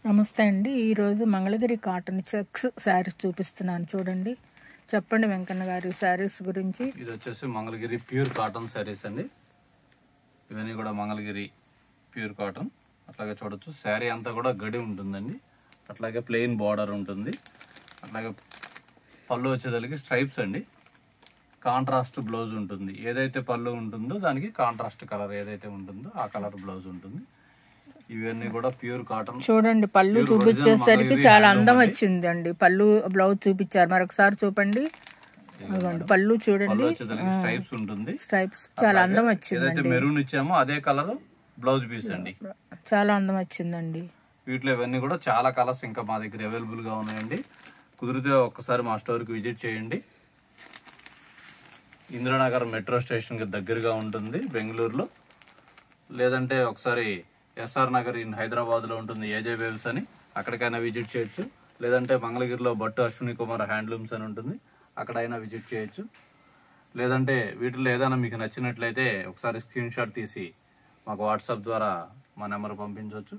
నమస్తే అండి. ఈరోజు మంగళగిరి కాటన్ చెక్స్ శారీస్ చూపిస్తున్నాను, చూడండి. చెప్పండి వెంకన్న గారు శారీస్ గురించి. ఇది వచ్చేసి మంగళగిరి ప్యూర్ కాటన్ శారీస్ అండి. ఇవన్నీ కూడా మంగళగిరి ప్యూర్ కాటన్. అట్లాగే చూడొచ్చు శారీ అంతా కూడా గడి ఉంటుందండి. అట్లాగే ప్లెయిన్ బార్డర్ ఉంటుంది. అట్లాగే పళ్ళు వచ్చేదానికి స్ట్రైప్స్ అండి. కాంట్రాస్ట్ బ్లౌజ్ ఉంటుంది. ఏదైతే పళ్ళు ఉంటుందో దానికి కాంట్రాస్ట్ కలర్ ఏదైతే ఉంటుందో ఆ కలర్ బ్లౌజ్ ఉంటుంది. ఇవన్నీ కూడా ప్యూర్ కాటన్. చూడండి, పళ్ళు చూపించేసరికి చాలా అందం వచ్చింది అండి. పళ్ళు బ్లౌజ్ చూపించారు, మరొకసారి చూపండి. పళ్ళు చూడండి, స్ట్రైప్స్ ఉంటుంది. స్ట్రైప్స్ చాలా అందం వచ్చింది. ఏదైతే మెరూన్ ఇచ్చామో అదే కలర్ బ్లౌజ్ పీస్ అండి. చాలా అందం వచ్చిందండి. వీటిలో ఇవన్నీ కూడా చాలా కలర్స్ ఇంకా మా దగ్గర అవైలబుల్ గా ఉన్నాయండి. కుదిరితే ఒక్కసారి మా స్టోర్ కి విజిట్ చేయండి. ఇందిరానగర్ మెట్రో స్టేషన్ కి దగ్గరగా ఉంటుంది బెంగళూరులో. లేదంటే ఒకసారి ఎస్ఆర్ నగర్ ఇన్ హైదరాబాద్ లో ఉంటుంది ఏజే వేవ్స్ అని, అక్కడికైనా విజిట్ చేయొచ్చు. లేదంటే మంగళగిరిలో భట్టు అశ్విని కుమార్ హ్యాండ్లూమ్స్ అని ఉంటుంది, అక్కడైనా విజిట్ చేయొచ్చు. లేదంటే వీటిలో ఏదైనా మీకు నచ్చినట్లయితే ఒకసారి స్క్రీన్ షాట్ తీసి మాకు వాట్సాప్ ద్వారా మా నెంబర్ పంపించవచ్చు.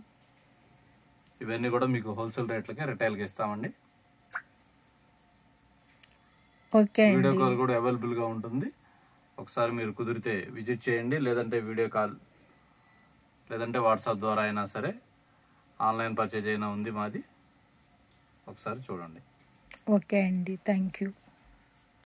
ఇవన్నీ కూడా మీకు హోల్సేల్ రేట్లకే రిటైల్కి ఇస్తామండి. వీడియో కాల్ కూడా అవైలబుల్ గా ఉంటుంది. ఒకసారి మీరు కుదిరితే విజిట్ చేయండి. లేదంటే వీడియో కాల్, లేదంటే వాట్సాప్ ద్వారా అయినా సరే. ఆన్లైన్ పర్చేజ్ అయినా ఉంది మాది, ఒకసారి చూడండి. ఓకే అండి, థ్యాంక్ యూ.